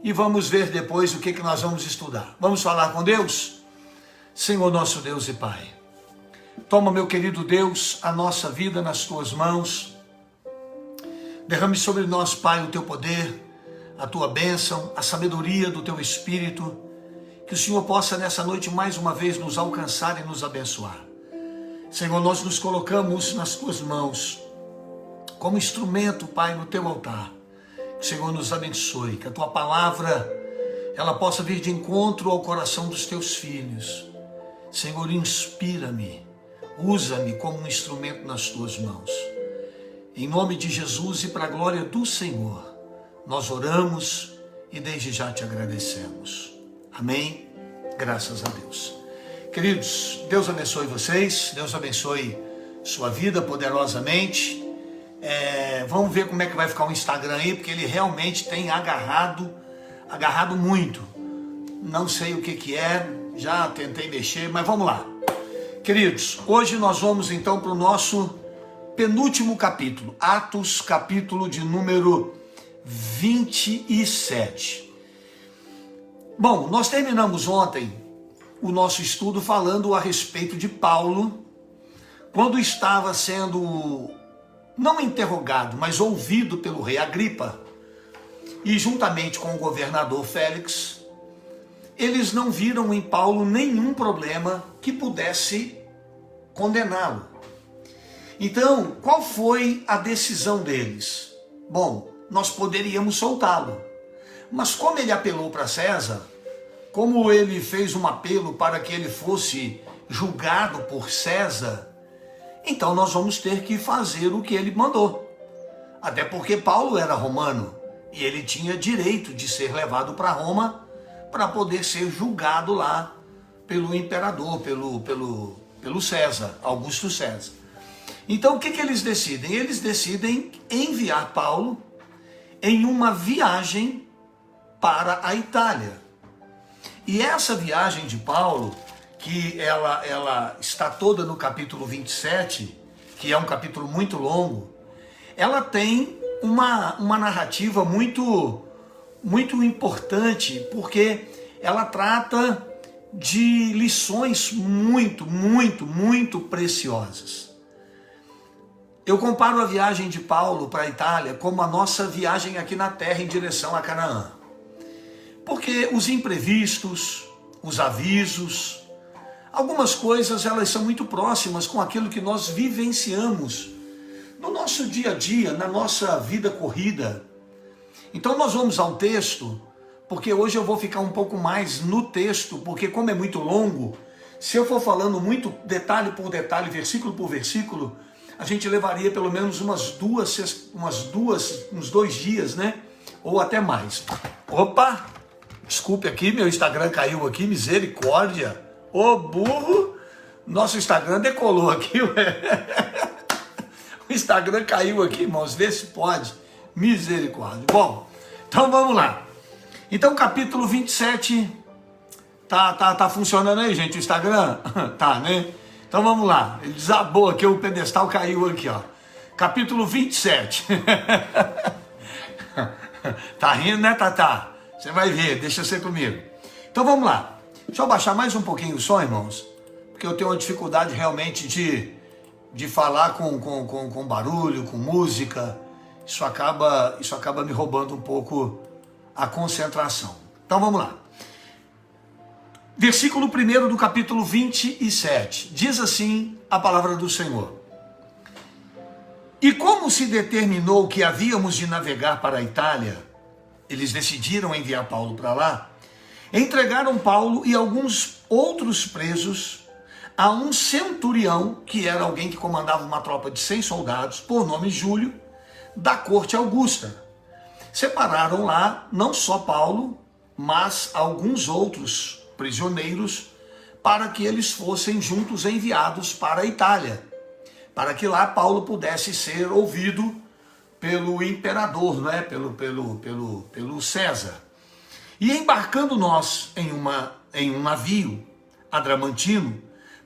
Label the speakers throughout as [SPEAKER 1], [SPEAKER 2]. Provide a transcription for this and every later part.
[SPEAKER 1] e vamos ver depois o que nós vamos estudar. Vamos falar com Deus? Senhor nosso Deus e Pai, toma, meu querido Deus, a nossa vida nas tuas mãos. Derrame sobre nós, Pai, o teu poder, a tua bênção, a sabedoria do teu Espírito. Que o Senhor possa nessa noite mais uma vez nos alcançar e nos abençoar. Senhor, nós nos colocamos nas tuas mãos como instrumento, Pai, no teu altar. Que o Senhor nos abençoe, que a tua palavra ela possa vir de encontro ao coração dos teus filhos. Senhor, inspira-me, usa-me como um instrumento nas tuas mãos. Em nome de Jesus e para a glória do Senhor, nós oramos e desde já te agradecemos. Amém? Graças a Deus. Queridos, Deus abençoe vocês, Deus abençoe sua vida poderosamente. Vamos ver como é que vai ficar o Instagram aí, porque ele realmente tem agarrado muito. Não sei o que é, já tentei mexer, mas vamos lá. Queridos, hoje nós vamos então para o nosso penúltimo capítulo, Atos, capítulo de número 27. Bom, nós terminamos ontem o nosso estudo falando a respeito de Paulo, quando estava sendo, não interrogado, mas ouvido pelo rei Agripa, e juntamente com o governador Félix, eles não viram em Paulo nenhum problema que pudesse condená-lo. Então, qual foi a decisão deles? Bom, nós poderíamos soltá-lo, mas como ele apelou para César, como ele fez um apelo para que ele fosse julgado por César, então nós vamos ter que fazer o que ele mandou. Até porque Paulo era romano e ele tinha direito de ser levado para Roma para poder ser julgado lá pelo imperador, pelo César, Augusto César. Então o que eles decidem? Eles decidem enviar Paulo em uma viagem para a Itália. E essa viagem de Paulo, que ela está toda no capítulo 27, que é um capítulo muito longo, ela tem uma narrativa muito importante, porque ela trata de lições muito preciosas. Eu comparo a viagem de Paulo para a Itália como a nossa viagem aqui na terra em direção a Canaã. Porque os imprevistos, os avisos, algumas coisas elas são muito próximas com aquilo que nós vivenciamos no nosso dia a dia, na nossa vida corrida. Então nós vamos ao texto, porque hoje eu vou ficar um pouco mais no texto, porque como é muito longo, se eu for falando muito detalhe por detalhe, versículo por versículo, a gente levaria pelo menos uns 2 dias, né? Ou até mais. Opa! Desculpe aqui, meu Instagram caiu aqui, misericórdia. Ô burro, nosso Instagram decolou aqui, ué. O Instagram caiu aqui, irmãos, vê se pode. Misericórdia. Bom, então vamos lá. Então capítulo 27, tá funcionando aí, gente, o Instagram? Tá, né? Então vamos lá, ele desabou aqui, o pedestal caiu aqui, ó. Capítulo 27. Tá rindo, né, Tatá? Você vai ver, deixa ser comigo. Então vamos lá. Deixa eu baixar mais um pouquinho o som, irmãos, porque eu tenho uma dificuldade realmente de falar com barulho, com música. Isso acaba me roubando um pouco a concentração. Então vamos lá. Versículo 1 do capítulo 27. Diz assim a palavra do Senhor. E como se determinou que havíamos de navegar para a Itália, eles decidiram enviar Paulo para lá, entregaram Paulo e alguns outros presos a um centurião, que era alguém que comandava uma tropa de 100 soldados, por nome Júlio, da corte Augusta. Separaram lá não só Paulo, mas alguns outros prisioneiros, para que eles fossem juntos enviados para a Itália, para que lá Paulo pudesse ser ouvido pelo imperador, não é? pelo César. E embarcando nós em um navio adramantino,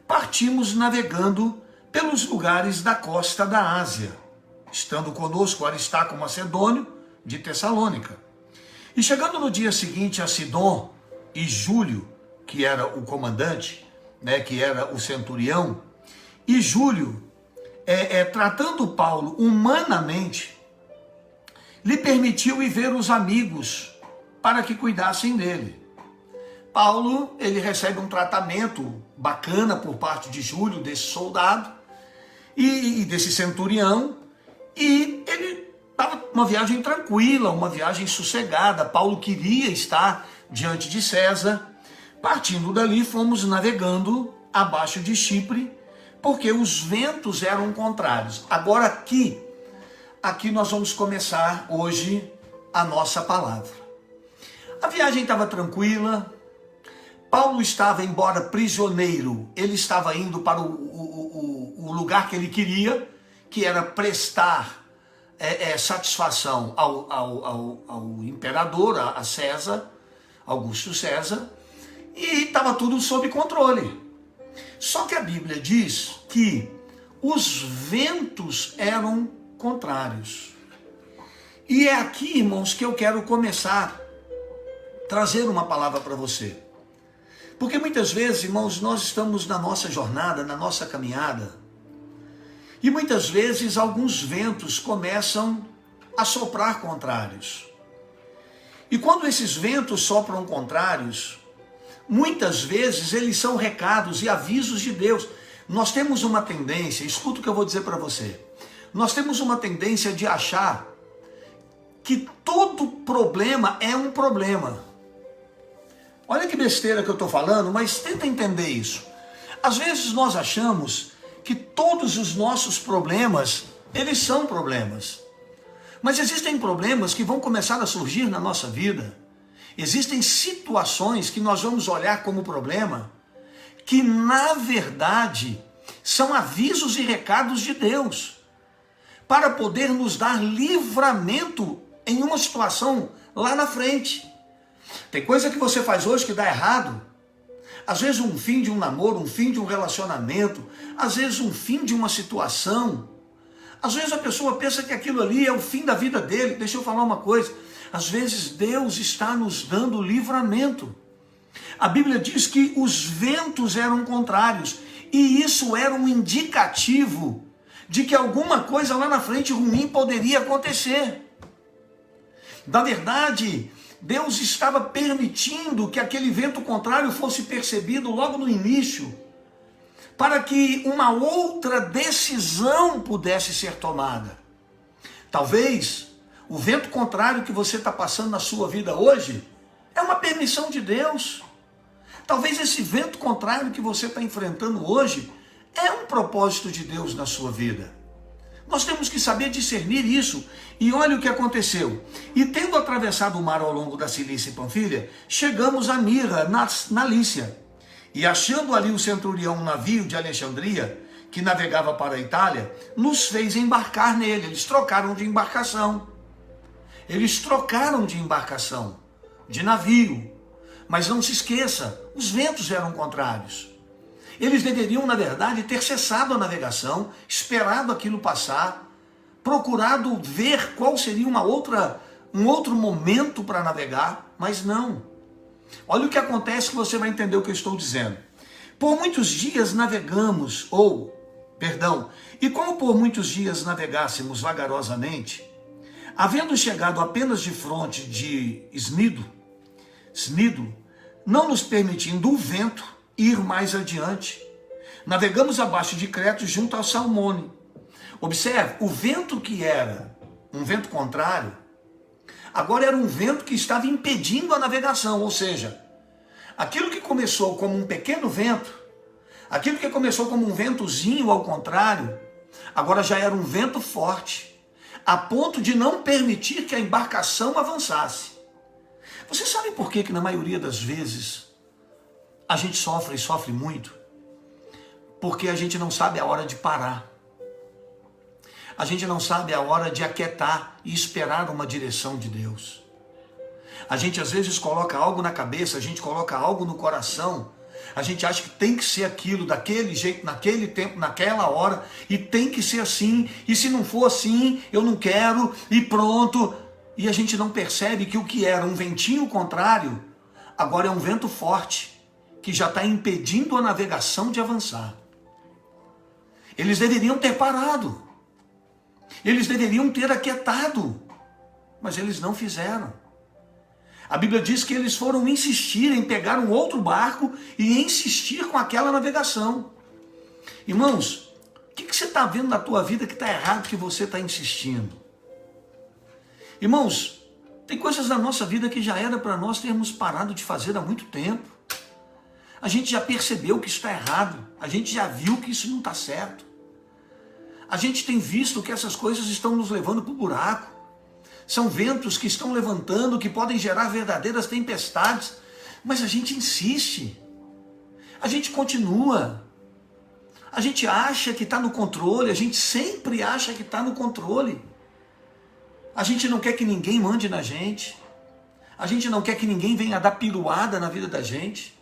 [SPEAKER 1] partimos navegando pelos lugares da costa da Ásia, estando conosco Aristarco Macedônio, de Tessalônica. E chegando no dia seguinte a Sidom e Júlio, que era o comandante, né, que era o centurião, e Júlio, tratando Paulo humanamente, lhe permitiu ir ver os amigos para que cuidassem dele. Paulo, ele recebe um tratamento bacana por parte de Júlio, desse soldado, e desse centurião, e ele estava uma viagem tranquila, uma viagem sossegada. Paulo queria estar diante de César. Partindo dali, fomos navegando abaixo de Chipre, porque os ventos eram contrários. Agora aqui nós vamos começar hoje a nossa palavra. A viagem estava tranquila. Paulo estava, embora prisioneiro, ele estava indo para o lugar que ele queria, que era prestar satisfação ao imperador, a César, Augusto César, e estava tudo sob controle. Só que a Bíblia diz que os ventos eram contrários. E é aqui, irmãos, que eu quero começar a trazer uma palavra para você. Porque muitas vezes, irmãos, nós estamos na nossa jornada, na nossa caminhada, e muitas vezes alguns ventos começam a soprar contrários. E quando esses ventos sopram contrários, muitas vezes eles são recados e avisos de Deus. Nós temos uma tendência, escuta o que eu vou dizer para você, nós temos uma tendência de achar que todo problema é um problema. Olha que besteira que eu estou falando, mas tenta entender isso. Às vezes nós achamos que todos os nossos problemas, eles são problemas. Mas existem problemas que vão começar a surgir na nossa vida. Existem situações que nós vamos olhar como problema, que na verdade são avisos e recados de Deus, para poder nos dar livramento em uma situação lá na frente. Tem coisa que você faz hoje que dá errado. Às vezes um fim de um namoro, um fim de um relacionamento, às vezes um fim de uma situação. Às vezes a pessoa pensa que aquilo ali é o fim da vida dele. Deixa eu falar uma coisa. Às vezes Deus está nos dando livramento. A Bíblia diz que os ventos eram contrários. E isso era um indicativo de que alguma coisa lá na frente ruim poderia acontecer. Na verdade, Deus estava permitindo que aquele vento contrário fosse percebido logo no início, para que uma outra decisão pudesse ser tomada. Talvez o vento contrário que você está passando na sua vida hoje é uma permissão de Deus. Talvez esse vento contrário que você está enfrentando hoje é um propósito de Deus na sua vida. Nós temos que saber discernir isso. E olha o que aconteceu. E tendo atravessado o mar ao longo da Cilícia e Panfilha, chegamos a Mira, na Lícia. E achando ali o centurião um navio de Alexandria, que navegava para a Itália, nos fez embarcar nele. Eles trocaram de embarcação. De navio. Mas não se esqueça, os ventos eram contrários. Eles deveriam, na verdade, ter cessado a navegação, esperado aquilo passar, procurado ver qual seria um outro momento para navegar, mas não. Olha o que acontece que você vai entender o que eu estou dizendo. Por muitos dias navegamos, e como por muitos dias navegássemos vagarosamente, havendo chegado apenas de fronte de Snido, não nos permitindo o vento ir mais adiante, navegamos abaixo de Creto junto ao Salmone. Observe, o vento que era um vento contrário, agora era um vento que estava impedindo a navegação, ou seja, aquilo que começou como um pequeno vento, aquilo que começou como um ventozinho ao contrário, agora já era um vento forte, a ponto de não permitir que a embarcação avançasse. Você sabe por que na maioria das vezes a gente sofre muito? Porque a gente não sabe a hora de parar. A gente não sabe a hora de aquietar e esperar uma direção de Deus. A gente às vezes coloca algo na cabeça, a gente coloca algo no coração, a gente acha que tem que ser aquilo, daquele jeito, naquele tempo, naquela hora, e tem que ser assim, e se não for assim, eu não quero, e pronto. E a gente não percebe que o que era um ventinho contrário, agora é um vento forte, que já está impedindo a navegação de avançar. Eles deveriam ter parado. Eles deveriam ter aquietado. Mas eles não fizeram. A Bíblia diz que eles foram insistir em pegar um outro barco e insistir com aquela navegação. Irmãos, o que você está vendo na tua vida que está errado, que você está insistindo? Irmãos, tem coisas na nossa vida que já era para nós termos parado de fazer há muito tempo. A gente já percebeu que isso está errado. A gente já viu que isso não está certo. A gente tem visto que essas coisas estão nos levando para o buraco. São ventos que estão levantando, que podem gerar verdadeiras tempestades. Mas a gente insiste. A gente continua. A gente acha que está no controle. A gente sempre acha que está no controle. A gente não quer que ninguém mande na gente. A gente não quer que ninguém venha dar piruada na vida da gente.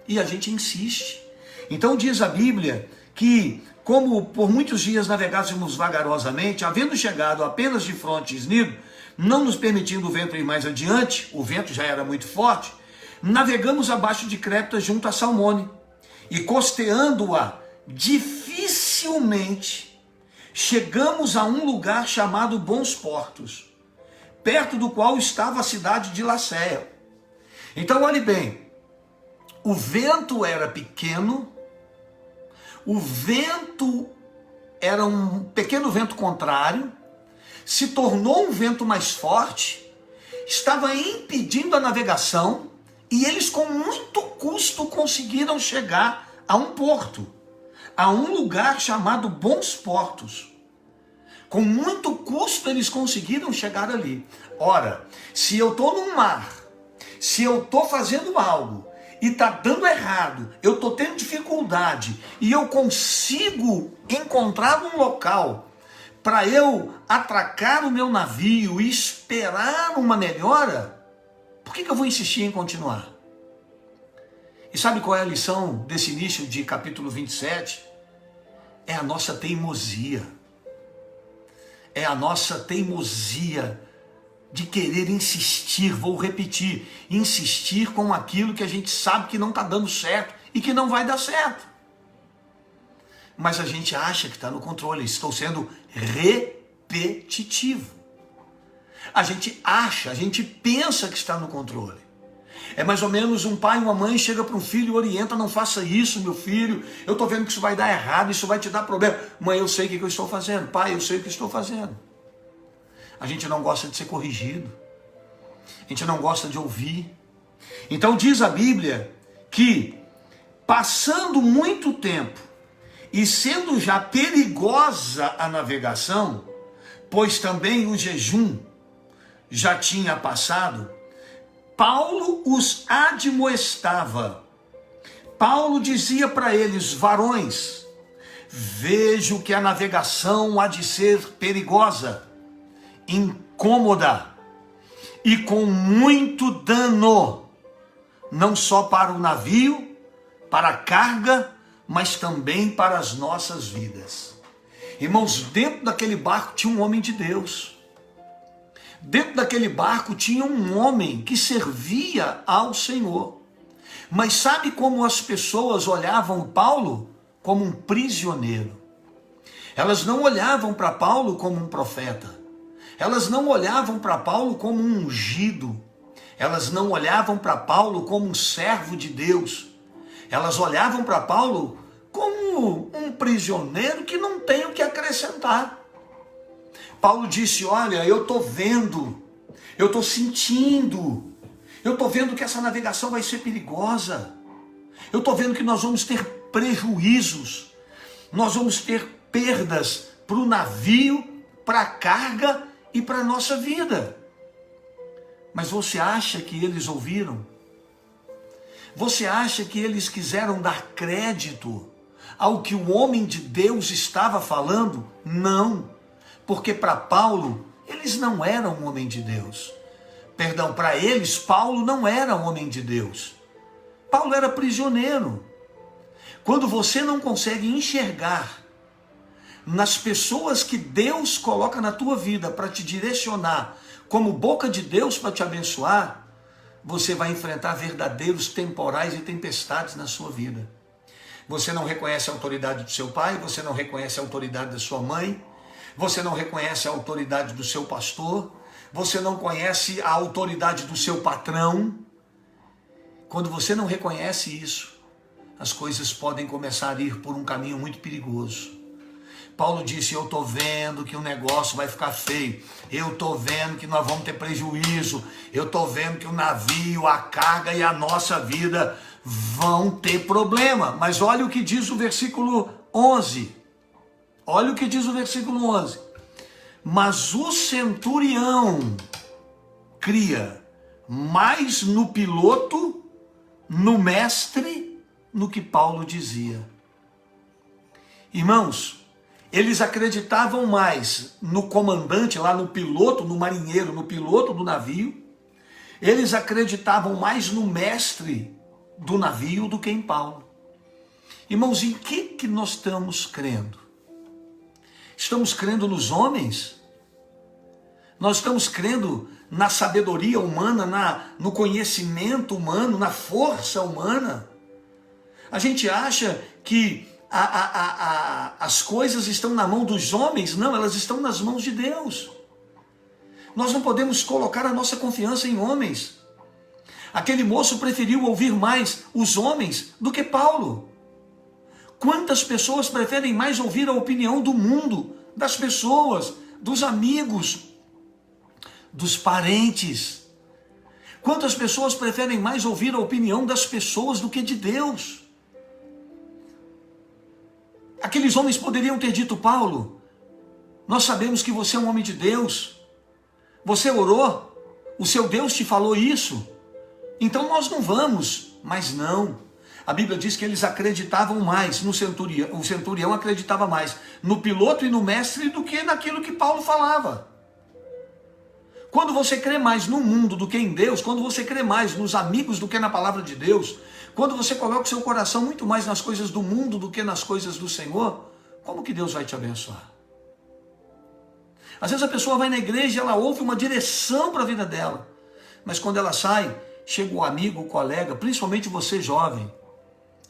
[SPEAKER 1] E a gente insiste. Então diz a Bíblia que, como por muitos dias navegássemos vagarosamente, havendo chegado apenas de fronte esnido, não nos permitindo o vento ir mais adiante, o vento já era muito forte, navegamos abaixo de Creta junto a Salmone, e costeando-a dificilmente, chegamos a um lugar chamado Bons Portos, perto do qual estava a cidade de Lacéia. Então olhe bem, o vento era pequeno, o vento era um pequeno vento contrário, se tornou um vento mais forte, estava impedindo a navegação e eles com muito custo conseguiram chegar a um porto, a um lugar chamado Bons Portos. Com muito custo eles conseguiram chegar ali. Ora, se eu estou num mar, se eu estou fazendo algo e está dando errado, eu estou tendo dificuldade e eu consigo encontrar um local para eu atracar o meu navio e esperar uma melhora, por que eu vou insistir em continuar? E sabe qual é a lição desse início de capítulo 27? É a nossa teimosia. É a nossa teimosia de querer insistir, vou repetir, insistir com aquilo que a gente sabe que não está dando certo e que não vai dar certo. Mas a gente acha que está no controle, estou sendo repetitivo. A gente acha, a gente pensa que está no controle. É mais ou menos um pai e uma mãe chega para um filho e orienta, não faça isso, meu filho, eu estou vendo que isso vai dar errado, isso vai te dar problema. Mãe, eu sei o que eu estou fazendo. Pai, eu sei o que estou fazendo. A gente não gosta de ser corrigido. A gente não gosta de ouvir. Então diz a Bíblia que, passando muito tempo e sendo já perigosa a navegação, pois também o jejum já tinha passado, Paulo os admoestava. Paulo dizia para eles: varões, vejo que a navegação há de ser perigosa, incômoda e com muito dano, não só para o navio, para a carga, mas também para as nossas vidas. Irmãos, dentro daquele barco tinha um homem de Deus. Dentro daquele barco tinha um homem que servia ao Senhor. Mas sabe como as pessoas olhavam Paulo? Como um prisioneiro. Elas não olhavam para Paulo como um profeta. Elas não olhavam para Paulo como um ungido. Elas não olhavam para Paulo como um servo de Deus. Elas olhavam para Paulo como um prisioneiro que não tem o que acrescentar. Paulo disse: olha, eu estou vendo, eu estou sentindo, eu estou vendo que essa navegação vai ser perigosa. Eu estou vendo que nós vamos ter prejuízos, nós vamos ter perdas para o navio, para a carga e para a nossa vida. Mas você acha que eles ouviram? Você acha que eles quiseram dar crédito ao que o homem de Deus estava falando? Não, porque para Paulo, eles não eram um homem de Deus. Perdão, para eles, Paulo não era um homem de Deus. Paulo era prisioneiro. Quando você não consegue enxergar nas pessoas que Deus coloca na tua vida para te direcionar como boca de Deus para te abençoar, você vai enfrentar verdadeiros temporais e tempestades na sua vida. Você não reconhece a autoridade do seu pai, você não reconhece a autoridade da sua mãe, você não reconhece a autoridade do seu pastor, você não conhece a autoridade do seu patrão. Quando você não reconhece isso, as coisas podem começar a ir por um caminho muito perigoso. Paulo disse, eu estou vendo que o negócio vai ficar feio, eu estou vendo que nós vamos ter prejuízo, eu estou vendo que o navio, a carga e a nossa vida vão ter problema. Mas olha o que diz o versículo 11, olha o que diz o versículo 11. Mas o centurião cria mais no piloto, no mestre, no que Paulo dizia. Irmãos, eles acreditavam mais no comandante, lá no piloto, no marinheiro, no piloto do navio. Eles acreditavam mais no mestre do navio do que em Paulo. Irmãos, em que nós estamos crendo? Estamos crendo nos homens? Nós estamos crendo na sabedoria humana, no conhecimento humano, na força humana? A gente acha que as coisas estão na mão dos homens? Não, elas estão nas mãos de Deus. Nós não podemos colocar a nossa confiança em homens. Aquele moço preferiu ouvir mais os homens do que Paulo. Quantas pessoas preferem mais ouvir a opinião do mundo, das pessoas, dos amigos, dos parentes? Quantas pessoas preferem mais ouvir a opinião das pessoas do que de Deus? Aqueles homens poderiam ter dito, Paulo, nós sabemos que você é um homem de Deus, você orou, o seu Deus te falou isso, então nós não vamos. Mas não, a Bíblia diz que eles acreditavam mais no centurião, o centurião acreditava mais no piloto e no mestre do que naquilo que Paulo falava. Quando você crê mais no mundo do que em Deus, quando você crê mais nos amigos do que na palavra de Deus, quando você coloca o seu coração muito mais nas coisas do mundo do que nas coisas do Senhor, como que Deus vai te abençoar? Às vezes a pessoa vai na igreja e ela ouve uma direção para a vida dela, mas quando ela sai, chega o amigo, o colega, principalmente você jovem.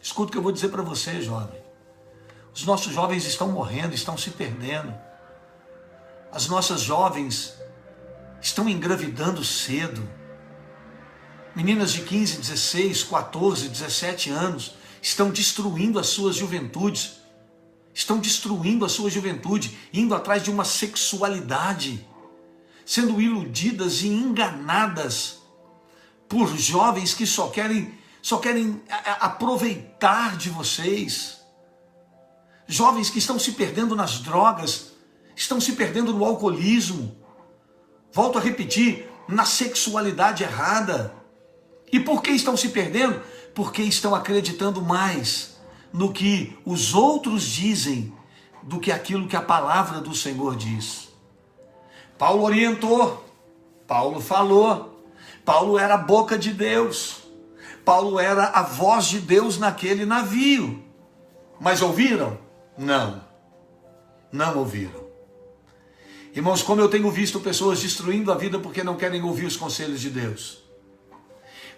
[SPEAKER 1] Escuta o que eu vou dizer para você, jovem. Os nossos jovens estão morrendo, estão se perdendo. As nossas jovens estão engravidando cedo. Meninas de 15, 16, 14, 17 anos estão destruindo as suas juventudes. Estão destruindo a sua juventude, indo atrás de uma sexualidade, sendo iludidas e enganadas por jovens que só querem aproveitar de vocês. Jovens que estão se perdendo nas drogas, estão se perdendo no alcoolismo. Volto a repetir, na sexualidade errada. E por que estão se perdendo? Porque estão acreditando mais no que os outros dizem do que aquilo que a palavra do Senhor diz. Paulo orientou, Paulo falou, Paulo era a boca de Deus, Paulo era a voz de Deus naquele navio. Mas ouviram? Não, não ouviram. Irmãos, como eu tenho visto pessoas destruindo a vida porque não querem ouvir os conselhos de Deus.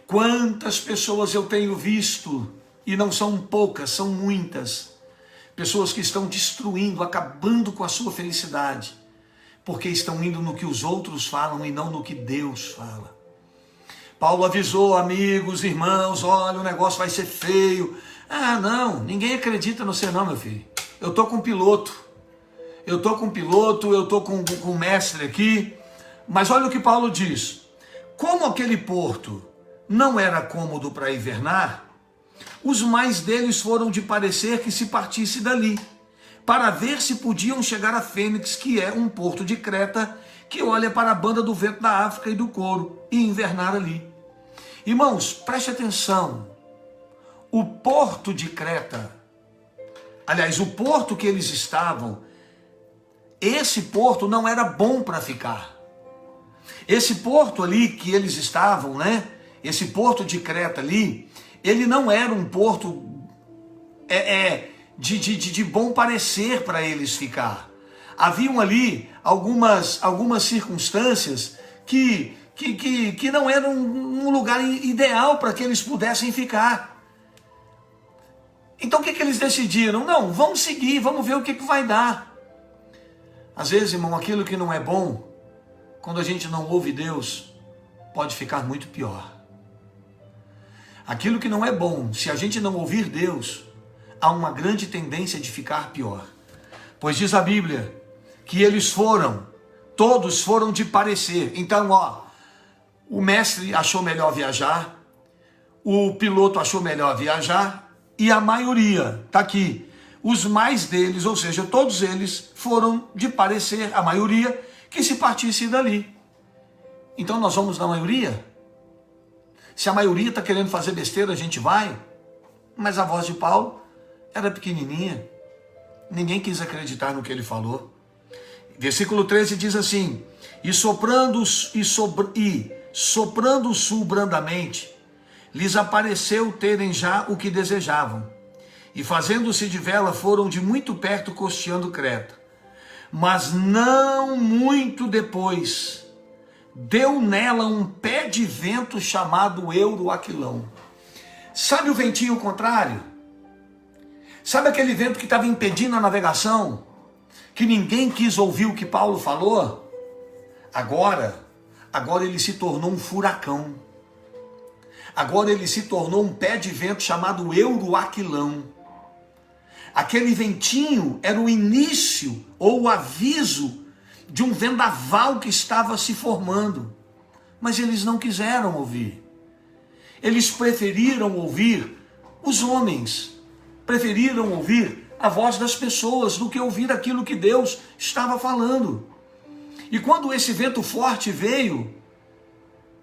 [SPEAKER 1] Quantas pessoas eu tenho visto, e não são poucas, são muitas, pessoas que estão destruindo, acabando com a sua felicidade, porque estão indo no que os outros falam e não no que Deus fala. Paulo avisou, amigos, irmãos, olha, o negócio vai ser feio. Ah, não, ninguém acredita no você não, meu filho. Eu estou com um piloto, eu estou com um mestre aqui, mas olha o que Paulo diz. Como aquele porto não era cômodo para hivernar, os mais deles foram de parecer que se partisse dali, para ver se podiam chegar a Fênix, que é um porto de Creta, que olha para a banda do vento da África e do Couro, e invernar ali. Irmãos, preste atenção, o porto de Creta, aliás, o porto que eles estavam, esse porto não era bom para ficar. Esse porto ali que eles estavam, né? Esse porto de Creta ali, ele não era um porto de bom parecer para eles ficar. Haviam ali algumas circunstâncias que não era um lugar ideal para que eles pudessem ficar. Então o que eles decidiram? Não, vamos seguir, vamos ver o que vai dar. Às vezes, irmão, aquilo que não é bom, quando a gente não ouve Deus, pode ficar muito pior. Aquilo que não é bom, se a gente não ouvir Deus, há uma grande tendência de ficar pior. Pois diz a Bíblia que todos foram de parecer. Então, o mestre achou melhor viajar, o piloto achou melhor viajar, e a maioria, está aqui, os mais deles, ou seja, todos eles foram de parecer, a maioria, que se partisse dali. Então nós vamos na maioria? Se a maioria está querendo fazer besteira, a gente vai, mas a voz de Paulo era pequenininha, ninguém quis acreditar no que ele falou. Versículo 13 diz assim: e soprando o sul brandamente, lhes apareceu terem já o que desejavam, e fazendo-se de vela foram de muito perto costeando Creta. Mas não muito depois, deu nela um pé de vento chamado Euroaquilão. Sabe o ventinho contrário? Sabe aquele vento que estava impedindo a navegação? Que ninguém quis ouvir o que Paulo falou? Agora ele se tornou um furacão. Agora ele se tornou um pé de vento chamado Euroaquilão. Aquele ventinho era o início ou o aviso de um vendaval que estava se formando. Mas eles não quiseram ouvir. Eles preferiram ouvir os homens, preferiram ouvir a voz das pessoas do que ouvir aquilo que Deus estava falando. E quando esse vento forte veio,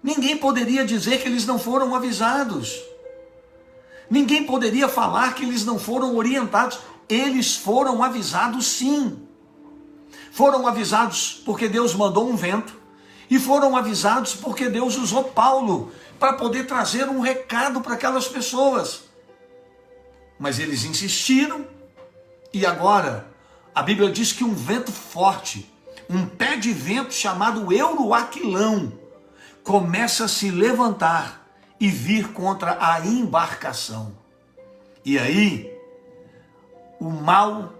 [SPEAKER 1] ninguém poderia dizer que eles não foram avisados. Ninguém poderia falar que eles não foram orientados. Eles foram avisados, sim. Foram avisados porque Deus mandou um vento, e foram avisados porque Deus usou Paulo para poder trazer um recado para aquelas pessoas. Mas eles insistiram, e agora a Bíblia diz que um vento forte, um pé de vento chamado Euroaquilão, começa a se levantar e vir contra a embarcação. E aí, o mal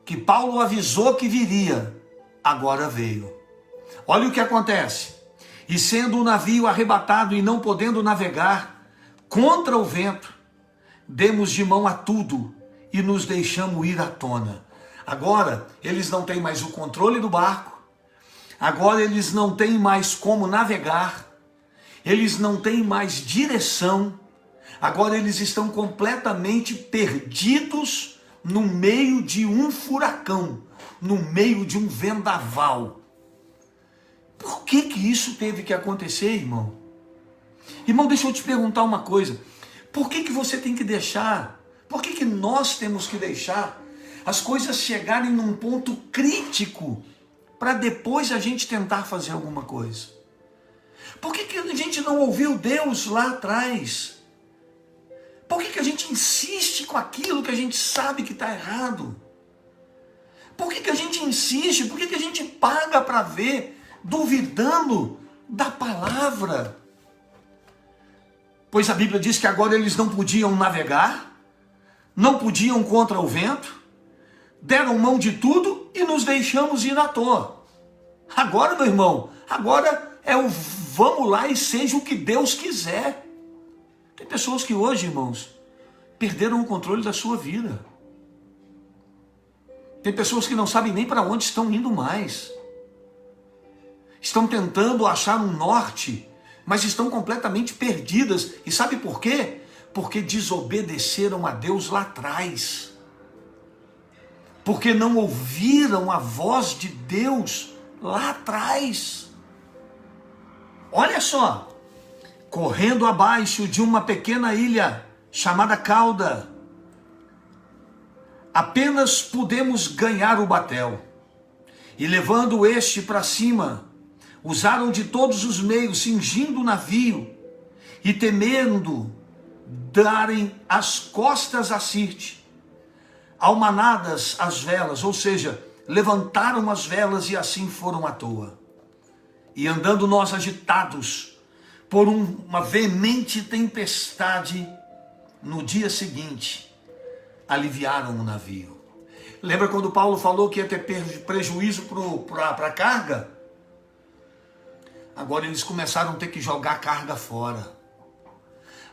[SPEAKER 1] que Paulo avisou que viria, agora veio. Olha o que acontece. E sendo o navio arrebatado e não podendo navegar contra o vento, demos de mão a tudo e nos deixamos ir à tona. Agora, eles não têm mais o controle do barco. Agora eles não têm mais como navegar. Eles não têm mais direção. Agora eles estão completamente perdidos no meio de um furacão, no meio de um vendaval. Por que isso teve que acontecer, irmão? Irmão, deixa eu te perguntar uma coisa. Por que você tem que deixar? Por que nós temos que deixar as coisas chegarem num ponto crítico para depois a gente tentar fazer alguma coisa? Por que a gente não ouviu Deus lá atrás? Por que a gente insiste com aquilo que a gente sabe que está errado? Por que a gente insiste? Por que a gente paga para ver, duvidando da palavra? Pois a Bíblia diz que agora eles não podiam navegar, não podiam contra o vento, deram mão de tudo e nos deixamos ir à toa. Agora, meu irmão, agora é o vamos lá e seja o que Deus quiser. Tem pessoas que hoje, irmãos, perderam o controle da sua vida. Tem pessoas que não sabem nem para onde estão indo mais. Estão tentando achar um norte, mas estão completamente perdidas. E sabe por quê? Porque desobedeceram a Deus lá atrás. Porque não ouviram a voz de Deus lá atrás. Olha só. Correndo abaixo de uma pequena ilha chamada Cauda, apenas pudemos ganhar o batel. E levando este para cima, usaram de todos os meios, cingindo o navio, e temendo darem as costas a Sirte, almanadas as velas, ou seja, levantaram as velas e assim foram à toa. E andando nós agitados por uma veemente tempestade, no dia seguinte, aliviaram o navio. Lembra quando Paulo falou que ia ter prejuízo para a carga? Agora eles começaram a ter que jogar a carga fora.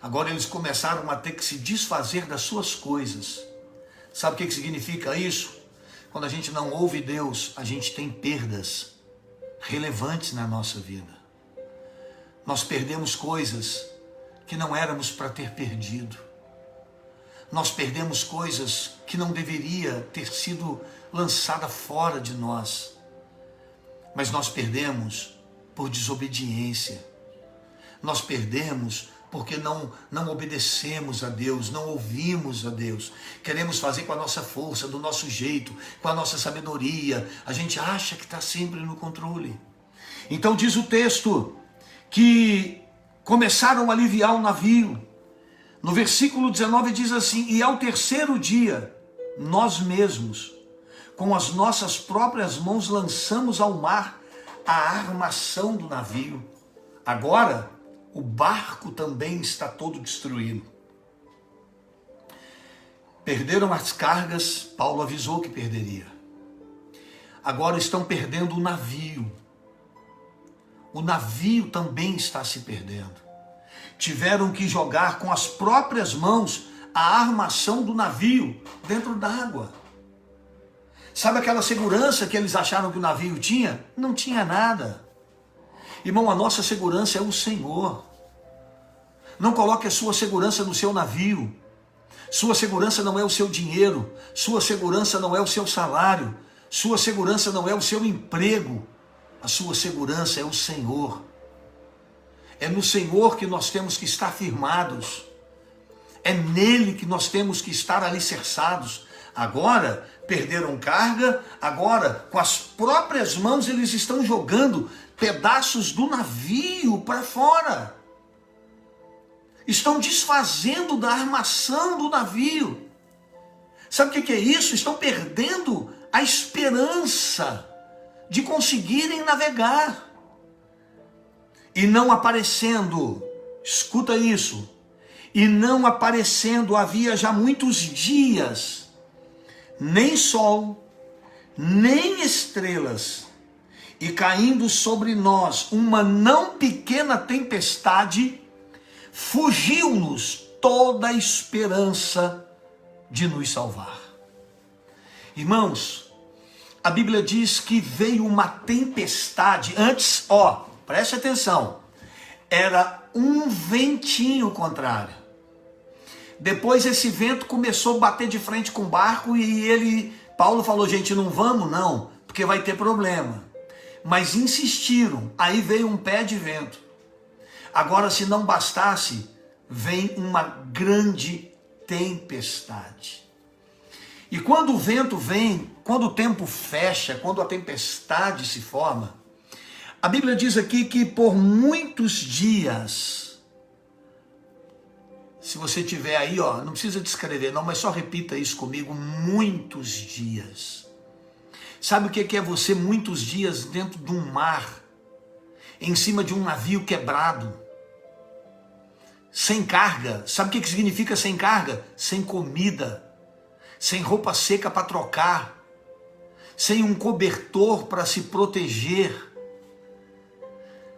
[SPEAKER 1] Agora eles começaram a ter que se desfazer das suas coisas. Sabe o que significa isso? Quando a gente não ouve Deus, a gente tem perdas relevantes na nossa vida. Nós perdemos coisas que não éramos para ter perdido. Nós perdemos coisas que não deveria ter sido lançada fora de nós. Mas nós perdemos por desobediência. Nós perdemos porque não obedecemos a Deus, não ouvimos a Deus. Queremos fazer com a nossa força, do nosso jeito, com a nossa sabedoria. A gente acha que está sempre no controle. Então diz o texto que começaram a aliviar o navio. No versículo 19 diz assim: e ao terceiro dia, nós mesmos, com as nossas próprias mãos, lançamos ao mar a armação do navio. Agora, o barco também está todo destruído. Perderam as cargas, Paulo avisou que perderia. Agora estão perdendo o navio. O navio também está se perdendo. Tiveram que jogar com as próprias mãos a armação do navio dentro d'água. Sabe aquela segurança que eles acharam que o navio tinha? Não tinha nada. Irmão, a nossa segurança é o Senhor. Não coloque a sua segurança no seu navio. Sua segurança não é o seu dinheiro. Sua segurança não é o seu salário. Sua segurança não é o seu emprego. A sua segurança é o Senhor. É no Senhor que nós temos que estar firmados. É nele que nós temos que estar alicerçados. Agora perderam carga, agora com as próprias mãos eles estão jogando pedaços do navio para fora. Estão desfazendo da armação do navio. Sabe o que é isso? Estão perdendo a esperança de conseguirem navegar. E não aparecendo, escuta isso, e não aparecendo havia já muitos dias, nem sol, nem estrelas, e caindo sobre nós uma não pequena tempestade, fugiu-nos toda a esperança de nos salvar. Irmãos, a Bíblia diz que veio uma tempestade, antes, preste atenção, era um ventinho contrário. Depois esse vento começou a bater de frente com o barco e Paulo falou, gente, não vamos não, porque vai ter problema. Mas insistiram, aí veio um pé de vento. Agora, se não bastasse, vem uma grande tempestade. E quando o vento vem, quando o tempo fecha, quando a tempestade se forma, a Bíblia diz aqui que por muitos dias, se você tiver aí, não precisa descrever não, mas só repita isso comigo, muitos dias. Sabe o que é você muitos dias dentro de um mar, em cima de um navio quebrado, sem carga? Sabe o que significa sem carga? Sem comida, sem roupa seca para trocar, sem um cobertor para se proteger,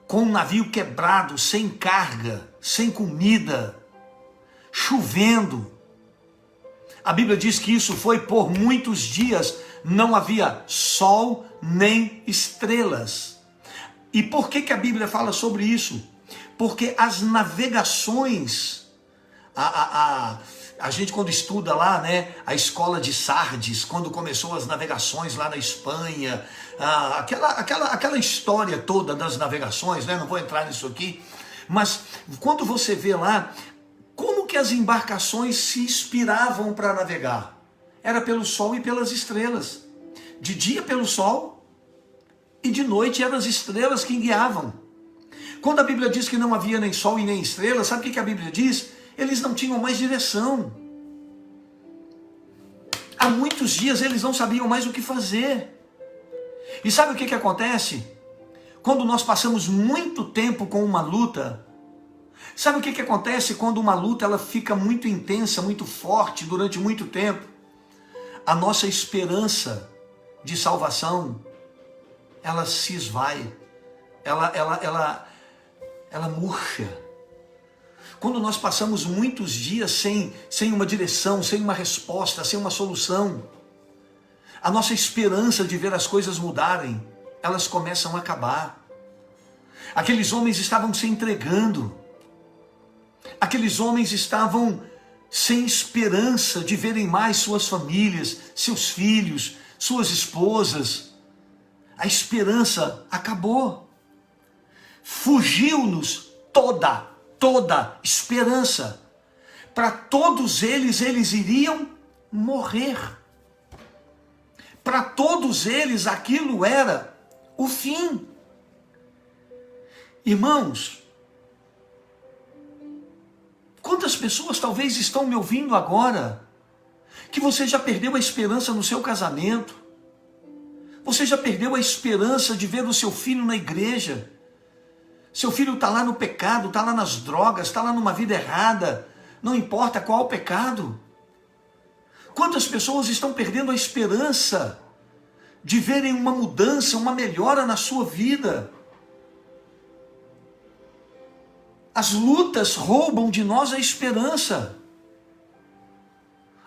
[SPEAKER 1] com um navio quebrado, sem carga, sem comida, chovendo. A Bíblia diz que isso foi por muitos dias, não havia sol nem estrelas. E por que a Bíblia fala sobre isso? Porque as navegações, a gente quando estuda lá, né, a escola de Sardes, quando começou as navegações lá na Espanha, aquela história toda das navegações, né, não vou entrar nisso aqui, mas quando você vê lá, como que as embarcações se inspiravam para navegar? Era pelo sol e pelas estrelas. De dia pelo sol e de noite eram as estrelas que guiavam. Quando a Bíblia diz que não havia nem sol e nem estrelas, sabe o que a Bíblia diz? Eles não tinham mais direção. Há muitos dias eles não sabiam mais o que fazer. E sabe o que acontece? quando nós passamos muito tempo com uma luta, sabe o que acontece quando uma luta ela fica muito intensa, muito forte durante muito tempo? A nossa esperança de salvação, ela se esvai, ela murcha. Quando nós passamos muitos dias sem uma direção, sem uma resposta, sem uma solução, a nossa esperança de ver as coisas mudarem, elas começam a acabar. Aqueles homens estavam se entregando. Aqueles homens estavam sem esperança de verem mais suas famílias, seus filhos, suas esposas. A esperança acabou. Fugiu-nos toda esperança. Para todos eles iriam morrer. Para todos eles aquilo era o fim. Irmãos, quantas pessoas talvez estão me ouvindo agora, que você já perdeu a esperança no seu casamento, você já perdeu a esperança de ver o seu filho na igreja, seu filho está lá no pecado, está lá nas drogas, está lá numa vida errada, não importa qual o pecado. Quantas pessoas estão perdendo a esperança de verem uma mudança, uma melhora na sua vida? As lutas roubam de nós a esperança.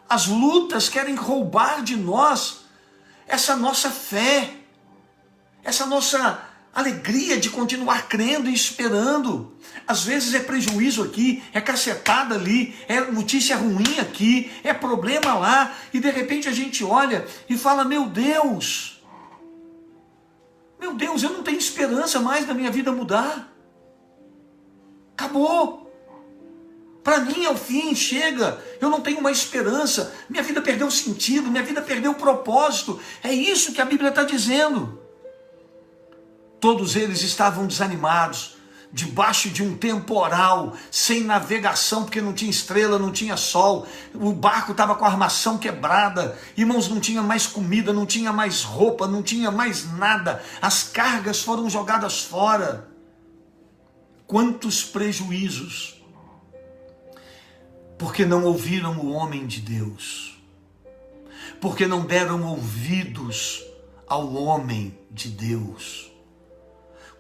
[SPEAKER 1] As lutas querem roubar de nós essa nossa fé, essa nossa alegria de continuar crendo e esperando. Às vezes é prejuízo aqui, é cacetada ali, é notícia ruim aqui, é problema lá, e de repente a gente olha e fala, meu Deus, eu não tenho esperança mais da minha vida mudar. Acabou. Para mim é o fim, chega. Eu não tenho mais esperança. Minha vida perdeu sentido, minha vida perdeu propósito. É isso que a Bíblia está dizendo. Todos eles estavam desanimados, debaixo de um temporal, sem navegação, porque não tinha estrela, não tinha sol. O barco estava com a armação quebrada. Irmãos, não tinha mais comida, não tinha mais roupa, não tinha mais nada. As cargas foram jogadas fora. Quantos prejuízos, porque não ouviram o homem de Deus, porque não deram ouvidos ao homem de Deus.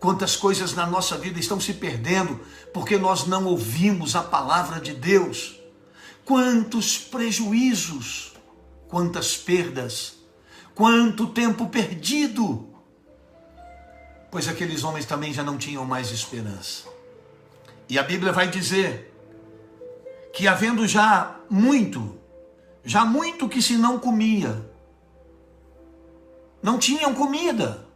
[SPEAKER 1] Quantas coisas na nossa vida estão se perdendo, porque nós não ouvimos a palavra de Deus. Quantos prejuízos, quantas perdas, quanto tempo perdido, pois aqueles homens também já não tinham mais esperança. E a Bíblia vai dizer que havendo já muito que se não comia, não tinham comida,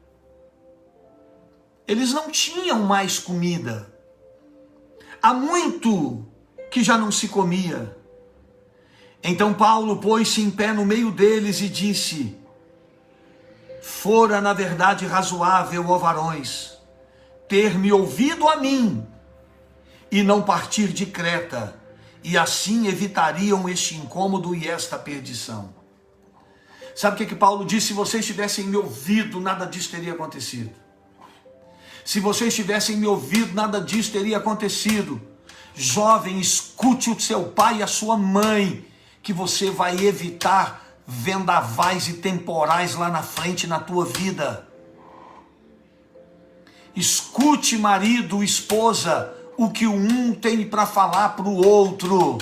[SPEAKER 1] eles não tinham mais comida, há muito que já não se comia. Então Paulo pôs-se em pé no meio deles e disse, fora na verdade razoável, ó varões, ter me ouvido a mim, e não partir de Creta, e assim evitariam este incômodo e esta perdição. Sabe o que Paulo disse? Se vocês tivessem me ouvido, nada disso teria acontecido. Se vocês tivessem me ouvido, nada disso teria acontecido. Jovem, escute o seu pai e a sua mãe, que você vai evitar vendavais e temporais lá na frente na tua vida. Escute, marido, esposa, o que um tem para falar para o outro.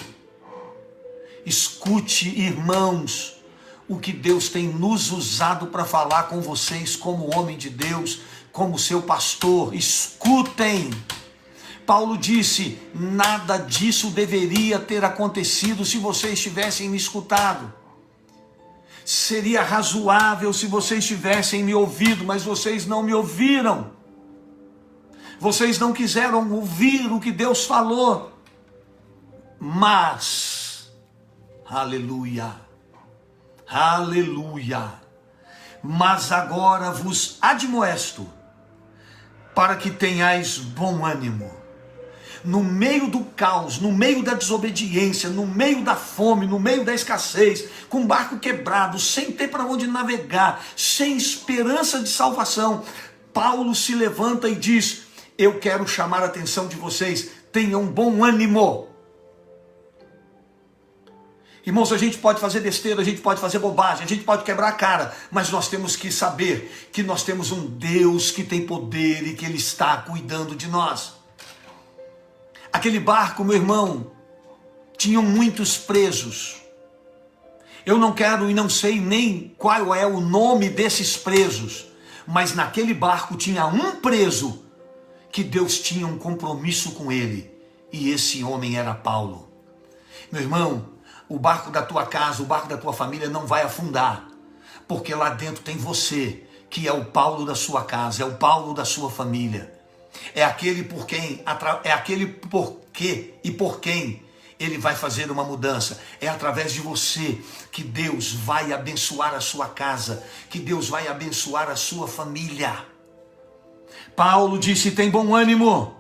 [SPEAKER 1] Escute, irmãos, o que Deus tem nos usado para falar com vocês como homem de Deus, como seu pastor. Escutem. Paulo disse, nada disso deveria ter acontecido se vocês tivessem me escutado. Seria razoável se vocês tivessem me ouvido, mas vocês não me ouviram. Vocês não quiseram ouvir o que Deus falou. Mas, aleluia, aleluia, mas agora vos admoesto, para que tenhais bom ânimo. No meio do caos, no meio da desobediência, no meio da fome, no meio da escassez, com o barco quebrado, sem ter para onde navegar, sem esperança de salvação, Paulo se levanta e diz: eu quero chamar a atenção de vocês, tenham bom ânimo. Irmãos, a gente pode fazer besteira, a gente pode fazer bobagem, a gente pode quebrar a cara, mas nós temos que saber que nós temos um Deus que tem poder e que Ele está cuidando de nós. Aquele barco, meu irmão, tinham muitos presos. Eu não quero e não sei nem qual é o nome desses presos, mas naquele barco tinha um preso que Deus tinha um compromisso com ele, e esse homem era Paulo. Meu irmão, o barco da tua casa, o barco da tua família não vai afundar, porque lá dentro tem você, que é o Paulo da sua casa, é o Paulo da sua família. É aquele por quem Ele vai fazer uma mudança. É através de você que Deus vai abençoar a sua casa, que Deus vai abençoar a sua família. Paulo disse: tem bom ânimo,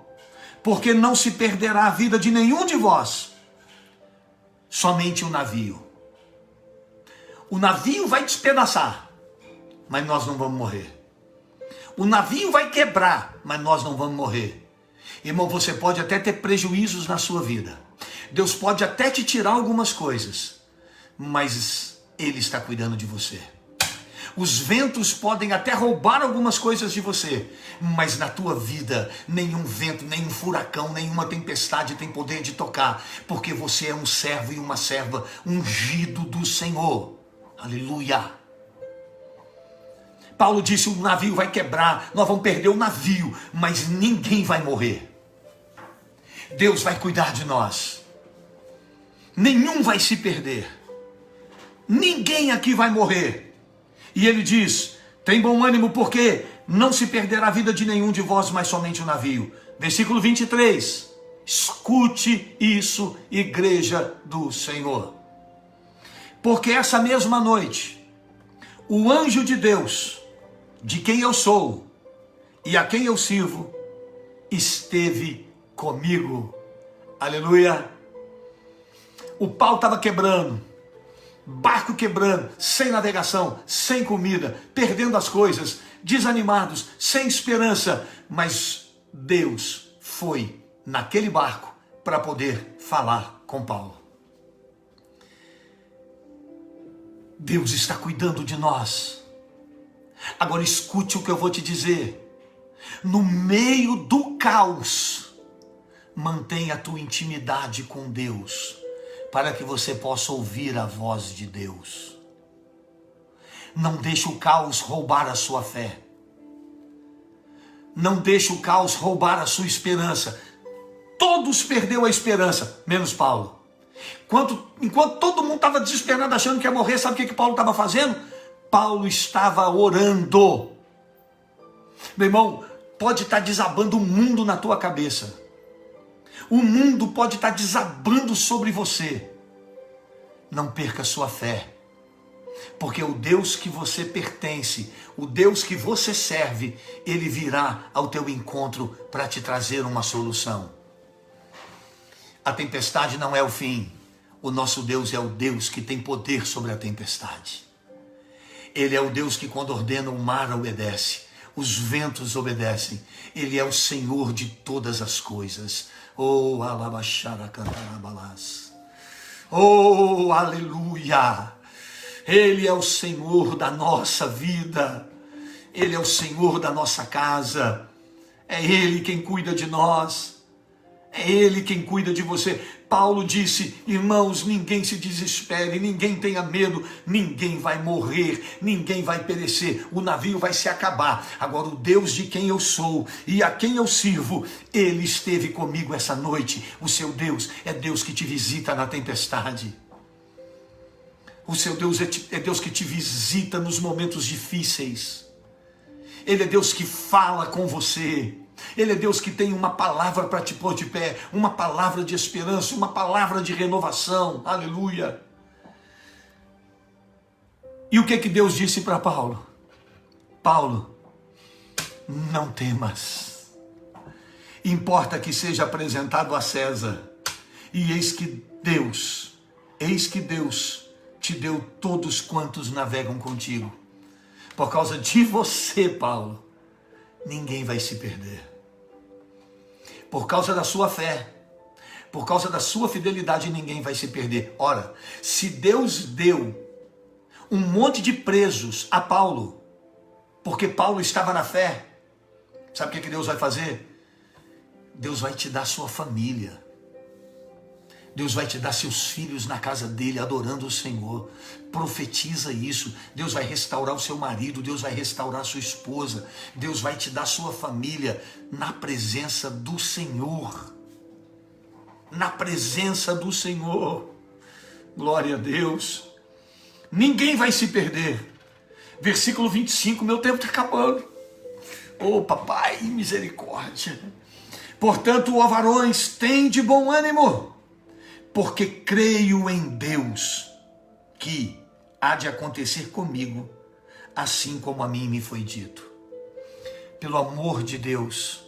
[SPEAKER 1] porque não se perderá a vida de nenhum de vós, somente o navio. O navio vai despedaçar, mas nós não vamos morrer. O navio vai quebrar, mas nós não vamos morrer. Irmão, você pode até ter prejuízos na sua vida. Deus pode até te tirar algumas coisas, mas Ele está cuidando de você. Os ventos podem até roubar algumas coisas de você, mas na tua vida, nenhum vento, nenhum furacão, nenhuma tempestade tem poder de tocar, porque você é um servo e uma serva ungido do Senhor. Aleluia! Paulo disse: o navio vai quebrar, nós vamos perder o navio, mas ninguém vai morrer. Deus vai cuidar de nós. Nenhum vai se perder. Ninguém aqui vai morrer. E ele diz: tem bom ânimo, porque não se perderá a vida de nenhum de vós, mas somente o navio. Versículo 23. Escute isso, igreja do Senhor. Porque essa mesma noite, o anjo de Deus, de quem eu sou e a quem eu sirvo, esteve comigo. Aleluia! O pau estava quebrando. Barco quebrando, sem navegação, sem comida, perdendo as coisas, desanimados, sem esperança. Mas Deus foi naquele barco para poder falar com Paulo. Deus está cuidando de nós. Agora escute o que eu vou te dizer. No meio do caos, mantenha a tua intimidade com Deus, para que você possa ouvir a voz de Deus. Não deixe o caos roubar a sua fé. Não deixe o caos roubar a sua esperança. Todos perderam a esperança, menos Paulo. Enquanto todo mundo estava desesperado, achando que ia morrer, sabe o que Paulo estava fazendo? Paulo estava orando. Meu irmão, pode estar desabando o mundo na tua cabeça. O mundo pode estar desabando sobre você. Não perca sua fé, porque o Deus que você pertence, o Deus que você serve, Ele virá ao teu encontro para te trazer uma solução. A tempestade não é o fim. O nosso Deus é o Deus que tem poder sobre a tempestade. Ele é o Deus que, quando ordena, o mar obedece, os ventos obedecem. Ele é o Senhor de todas as coisas. Oh, alabachara cantarabalás. Oh, aleluia. Ele é o Senhor da nossa vida. Ele é o Senhor da nossa casa. É Ele quem cuida de nós. É Ele quem cuida de você. Paulo disse: irmãos, ninguém se desespere, ninguém tenha medo, ninguém vai morrer, ninguém vai perecer, o navio vai se acabar. Agora o Deus de quem eu sou e a quem eu sirvo, Ele esteve comigo essa noite. O seu Deus é Deus que te visita na tempestade. O seu Deus é Deus que te visita nos momentos difíceis. Ele é Deus que fala com você. Ele é Deus que tem uma palavra para te pôr de pé, uma palavra de esperança, uma palavra de renovação. Aleluia. E o que Deus disse para Paulo? Paulo, não temas. Importa que seja apresentado a César. E eis que Deus te deu todos quantos navegam contigo. Por causa de você, Paulo, ninguém vai se perder. Por causa da sua fé, por causa da sua fidelidade, ninguém vai se perder. Ora, se Deus deu um monte de presos a Paulo, porque Paulo estava na fé, sabe o que Deus vai fazer? Deus vai te dar sua família. Deus vai te dar seus filhos na casa dele, adorando o Senhor. Profetiza isso. Deus vai restaurar o seu marido, Deus vai restaurar a sua esposa, Deus vai te dar sua família na presença do Senhor. Na presença do Senhor. Glória a Deus. Ninguém vai se perder. Versículo 25, meu tempo está acabando. Oh, papai, misericórdia. Portanto, ó varões, tende bom ânimo, porque creio em Deus, que há de acontecer comigo, assim como a mim me foi dito. Pelo amor de Deus,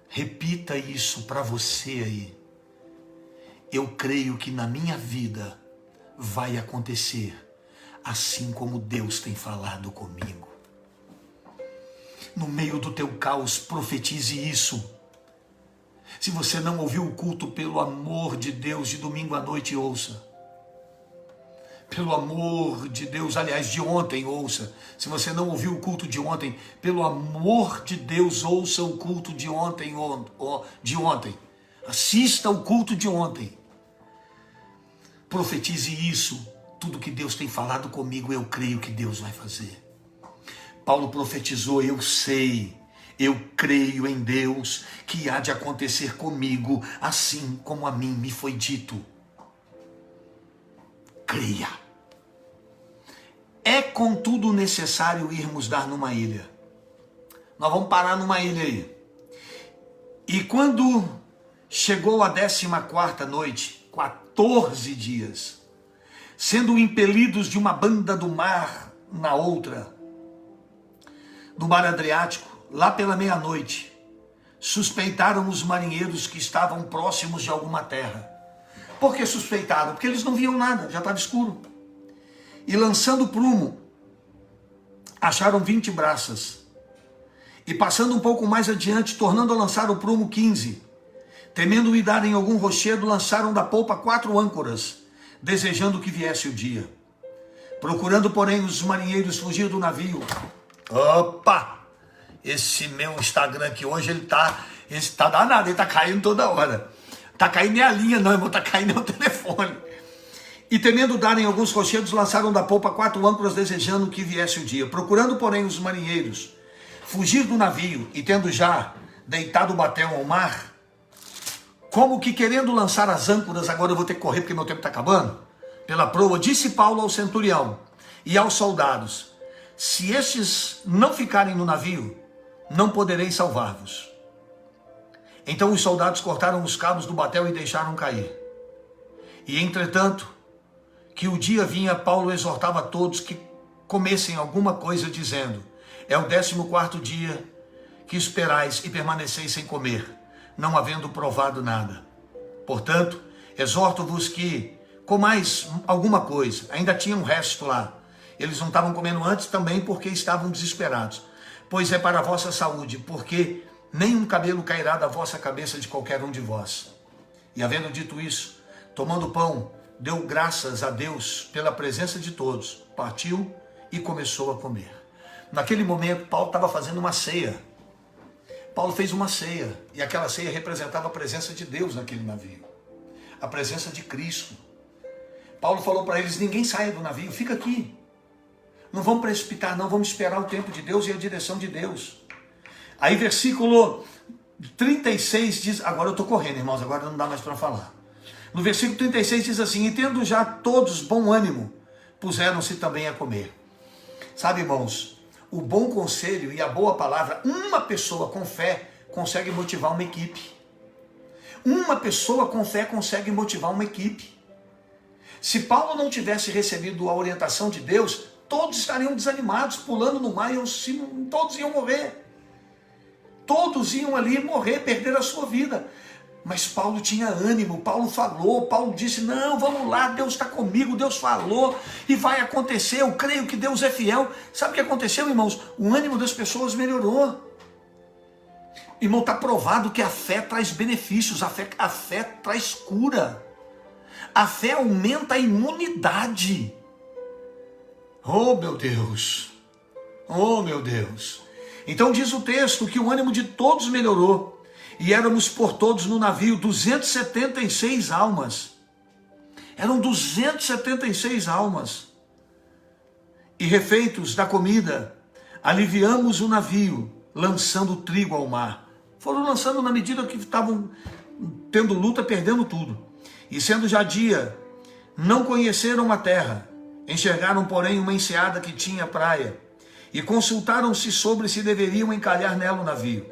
[SPEAKER 1] repita isso para você aí. Eu creio que na minha vida vai acontecer, assim como Deus tem falado comigo. No meio do teu caos, profetize isso. Se você não ouviu o culto, pelo amor de Deus, de domingo à noite, ouça. Pelo amor de Deus, aliás, de ontem, ouça. Se você não ouviu o culto de ontem, pelo amor de Deus, ouça o culto de ontem. Assista o culto de ontem. Profetize isso. Tudo que Deus tem falado comigo, eu creio que Deus vai fazer. Paulo profetizou, eu sei. Eu creio em Deus, que há de acontecer comigo, assim como a mim me foi dito. Creia. É contudo necessário irmos dar numa ilha. Nós vamos parar numa ilha aí. E quando chegou a 14ª noite, 14 dias, sendo impelidos de uma banda do mar na outra, do mar Adriático, lá pela meia-noite, suspeitaram os marinheiros que estavam próximos de alguma terra. Por que suspeitaram? Porque eles não viam nada, já estava escuro. E lançando prumo, acharam 20 braças. E passando um pouco mais adiante, tornando a lançar o prumo 15. Temendo ir dar em algum rochedo, lançaram da polpa 4 âncoras, desejando que viesse o dia. Procurando, porém, os marinheiros fugir do navio. Opa! Esse meu Instagram aqui hoje, ele tá danado, ele tá caindo toda hora. Tá caindo nem a linha não, irmão, tá caindo nem o telefone. E temendo darem alguns rochedos, lançaram da polpa 4 âncoras, desejando que viesse o dia. Procurando, porém, os marinheiros fugir do navio, e tendo já deitado o batel ao mar, como que querendo lançar as âncoras, agora eu vou ter que correr porque meu tempo está acabando, pela proa, disse Paulo ao centurião e aos soldados: se estes não ficarem no navio, não poderei salvar-vos. Então os soldados cortaram os cabos do batel e deixaram cair. E entretanto, que o dia vinha, Paulo exortava a todos que comessem alguma coisa, dizendo: é o 14º dia que esperais e permaneceis sem comer, não havendo provado nada. Portanto, exorto-vos que comais alguma coisa. Ainda tinha um resto lá. Eles não estavam comendo antes também porque estavam desesperados. Pois é para a vossa saúde, porque nenhum cabelo cairá da vossa cabeça de qualquer um de vós. E havendo dito isso, tomando pão, deu graças a Deus pela presença de todos, partiu e começou a comer. Naquele momento, Paulo estava fazendo uma ceia. Paulo fez uma ceia, e aquela ceia representava a presença de Deus naquele navio. A presença de Cristo. Paulo falou para eles: ninguém saia do navio, fica aqui. Não vamos precipitar, não, vamos esperar o tempo de Deus e a direção de Deus. Aí versículo 36 diz, agora eu estou correndo, irmãos, agora não dá mais para falar. No versículo 36 diz assim: e tendo já todos bom ânimo, puseram-se também a comer. Sabe, irmãos, o bom conselho e a boa palavra, uma pessoa com fé consegue motivar uma equipe. Uma pessoa com fé consegue motivar uma equipe. Se Paulo não tivesse recebido a orientação de Deus, todos estariam desanimados, pulando no mar, todos iam morrer. Todos iam ali morrer, perder a sua vida. Mas Paulo tinha ânimo, Paulo falou, Paulo disse: não, vamos lá, Deus está comigo, Deus falou e vai acontecer, eu creio que Deus é fiel. Sabe o que aconteceu, irmãos? O ânimo das pessoas melhorou. Irmão, está provado que a fé traz benefícios, a fé traz cura. A fé aumenta a imunidade. Oh, meu Deus! Oh, meu Deus! Então diz o texto que o ânimo de todos melhorou, e éramos por todos no navio 276 almas. Eram 276 almas. E refeitos da comida, aliviamos o navio, lançando trigo ao mar. Foram lançando na medida que estavam tendo luta, perdendo tudo. E sendo já dia, não conheceram a terra. Enxergaram, porém, uma enseada que tinha praia. E consultaram-se sobre se deveriam encalhar nela o navio.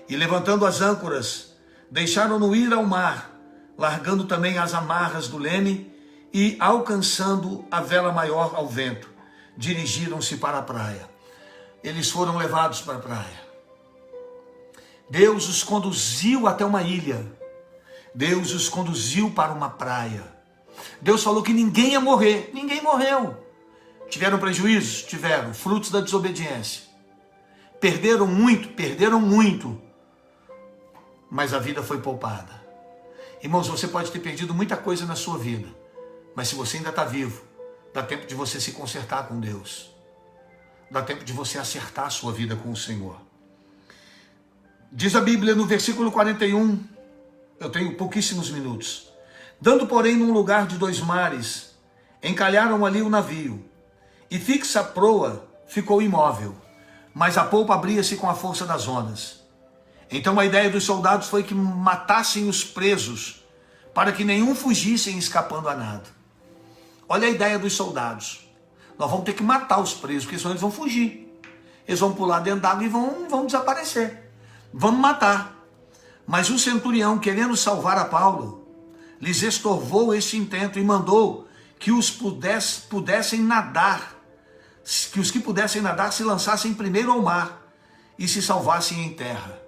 [SPEAKER 1] E levantando as âncoras, deixaram-no ir ao mar, largando também as amarras do leme e, alcançando a vela maior ao vento, dirigiram-se para a praia. Eles foram levados para a praia. Deus os conduziu até uma ilha. Deus os conduziu para uma praia. Deus falou que ninguém ia morrer. Ninguém morreu. Tiveram prejuízos? Tiveram. Frutos da desobediência. Perderam muito. Mas a vida foi poupada. Irmãos, você pode ter perdido muita coisa na sua vida. Mas se você ainda está vivo, dá tempo de você se consertar com Deus. Dá tempo de você acertar a sua vida com o Senhor. Diz a Bíblia no versículo 41, eu tenho pouquíssimos minutos. Dando, porém, num lugar de 2 mares, encalharam ali o navio, e fixa a proa ficou imóvel, mas a polpa abria-se com a força das ondas. Então a ideia dos soldados foi que matassem os presos, para que nenhum fugisse escapando a nado. Olha a ideia dos soldados. Nós vamos ter que matar os presos, porque senão eles vão fugir. Eles vão pular dentro d'água e vão desaparecer. Vamos matar. Mas o centurião, querendo salvar a Paulo, lhes estorvou esse intento e mandou que os pudessem nadar, que os que pudessem nadar se lançassem primeiro ao mar e se salvassem em terra.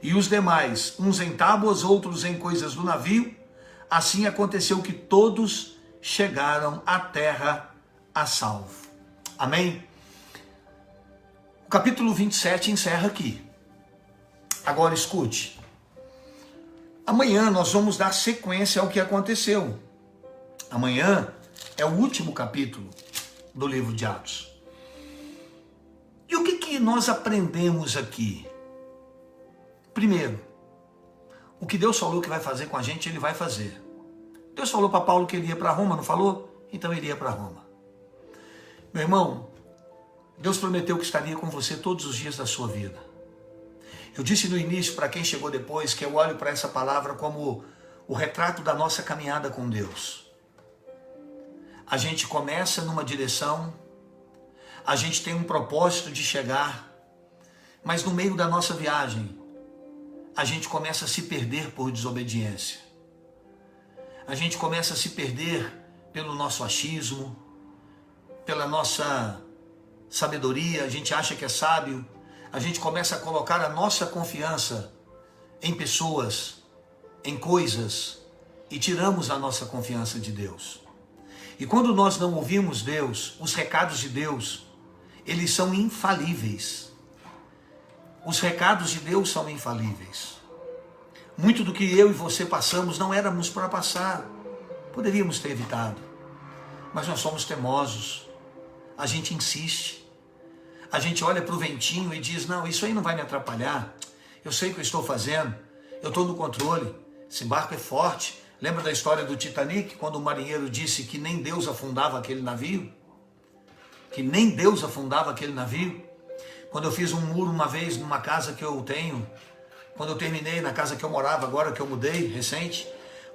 [SPEAKER 1] E os demais, uns em tábuas, outros em coisas do navio, assim aconteceu que todos chegaram à terra a salvo. Amém? O capítulo 27 encerra aqui. Agora escute. Amanhã nós vamos dar sequência ao que aconteceu. Amanhã é o último capítulo do livro de Atos. E o que nós aprendemos aqui? Primeiro, o que Deus falou que vai fazer com a gente, Ele vai fazer. Deus falou para Paulo que ele ia para Roma, não falou? Então ele ia para Roma. Meu irmão, Deus prometeu que estaria com você todos os dias da sua vida. Eu disse no início, para quem chegou depois, que eu olho para essa palavra como o retrato da nossa caminhada com Deus. A gente começa numa direção, a gente tem um propósito de chegar, mas no meio da nossa viagem, a gente começa a se perder por desobediência. A gente começa a se perder pelo nosso achismo, pela nossa sabedoria, a gente acha que é sábio, a gente começa a colocar a nossa confiança em pessoas, em coisas, e tiramos a nossa confiança de Deus. E quando nós não ouvimos Deus, os recados de Deus, eles são infalíveis. Os recados de Deus são infalíveis. Muito do que eu e você passamos não éramos para passar. Poderíamos ter evitado. Mas nós somos teimosos. A gente insiste. A gente olha para o ventinho e diz, não, isso aí não vai me atrapalhar. Eu sei o que eu estou fazendo. Eu estou no controle. Esse barco é forte. Lembra da história do Titanic? Quando o marinheiro disse que nem Deus afundava aquele navio? Que nem Deus afundava aquele navio? Quando eu fiz um muro uma vez numa casa que eu tenho, quando eu terminei na casa que eu morava, agora que eu mudei, recente,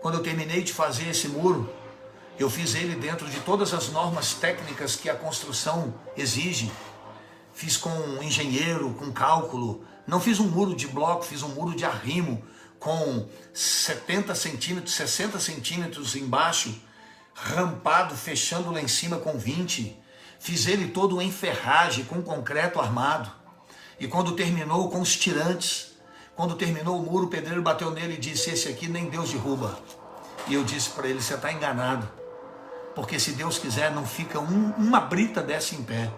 [SPEAKER 1] quando eu terminei de fazer esse muro, eu fiz ele dentro de todas as normas técnicas que a construção exige. Fiz com um engenheiro, com cálculo. Não fiz um muro de bloco, fiz um muro de arrimo com 70 centímetros, 60 centímetros embaixo, rampado, fechando lá em cima com 20. Fiz ele todo em ferragem, com concreto armado. E quando terminou, com os tirantes, quando terminou o muro, o pedreiro bateu nele e disse, esse aqui nem Deus derruba. E eu disse para ele, você está enganado. Porque se Deus quiser, não fica uma brita dessa em pé.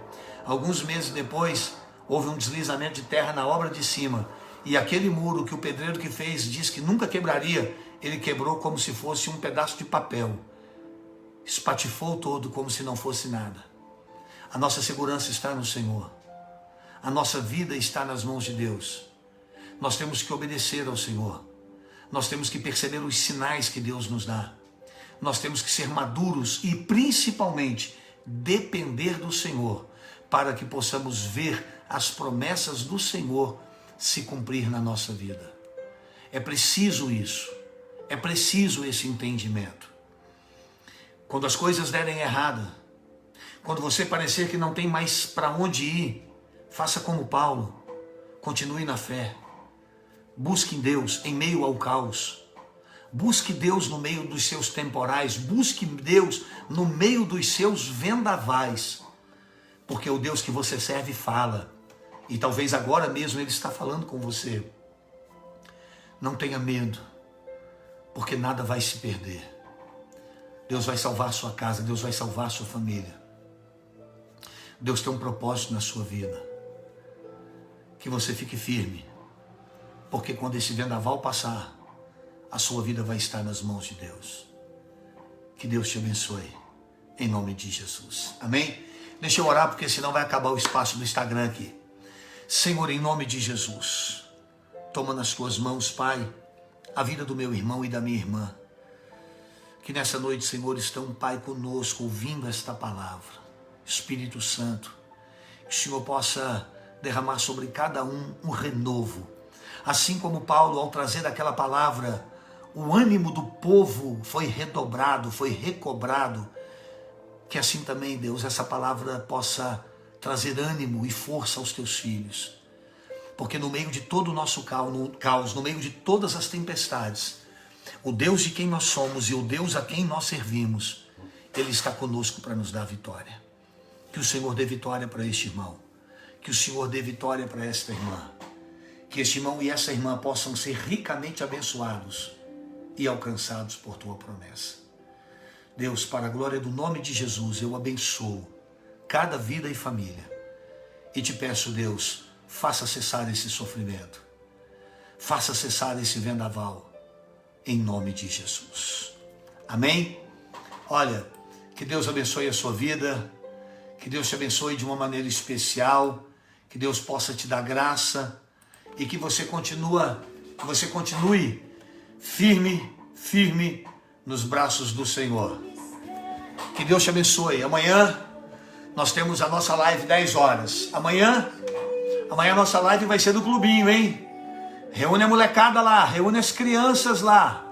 [SPEAKER 1] Alguns meses depois, houve um deslizamento de terra na obra de cima, e aquele muro que o pedreiro que fez diz que nunca quebraria, ele quebrou como se fosse um pedaço de papel, espatifou todo como se não fosse nada. A nossa segurança está no Senhor, a nossa vida está nas mãos de Deus. Nós temos que obedecer ao Senhor, nós temos que perceber os sinais que Deus nos dá, nós temos que ser maduros e principalmente depender do Senhor, para que possamos ver as promessas do Senhor se cumprir na nossa vida. É preciso isso, é preciso esse entendimento. Quando as coisas derem errada, quando você parecer que não tem mais para onde ir, faça como Paulo, continue na fé, busque em Deus em meio ao caos, busque Deus no meio dos seus temporais, busque Deus no meio dos seus vendavais, porque o Deus que você serve fala, e talvez agora mesmo Ele está falando com você. Não tenha medo, porque nada vai se perder. Deus vai salvar a sua casa, Deus vai salvar a sua família. Deus tem um propósito na sua vida. Que você fique firme, porque quando esse vendaval passar, a sua vida vai estar nas mãos de Deus. Que Deus te abençoe, em nome de Jesus. Amém? Deixa eu orar, porque senão vai acabar o espaço do Instagram aqui. Senhor, em nome de Jesus, toma nas tuas mãos, Pai, a vida do meu irmão e da minha irmã, que nessa noite, Senhor, estão, Pai, conosco, ouvindo esta palavra. Espírito Santo, que o Senhor possa derramar sobre cada um renovo. Assim como Paulo, ao trazer aquela palavra, o ânimo do povo foi redobrado, foi recobrado, que assim também, Deus, essa palavra possa trazer ânimo e força aos teus filhos. Porque no meio de todo o nosso caos, no meio de todas as tempestades, o Deus de quem nós somos e o Deus a quem nós servimos, Ele está conosco para nos dar vitória. Que o Senhor dê vitória para este irmão. Que o Senhor dê vitória para esta irmã. Que este irmão e essa irmã possam ser ricamente abençoados e alcançados por tua promessa. Deus, para a glória do nome de Jesus, eu abençoo cada vida e família. E te peço, Deus, faça cessar esse sofrimento. Faça cessar esse vendaval. Em nome de Jesus. Amém? Olha, que Deus abençoe a sua vida. Que Deus te abençoe de uma maneira especial. Que Deus possa te dar graça. E que você continue firme nos braços do Senhor. Que Deus te abençoe. Amanhã nós temos a nossa live 10 horas. Amanhã a nossa live vai ser do clubinho, hein? Reúne a molecada lá, reúne as crianças lá.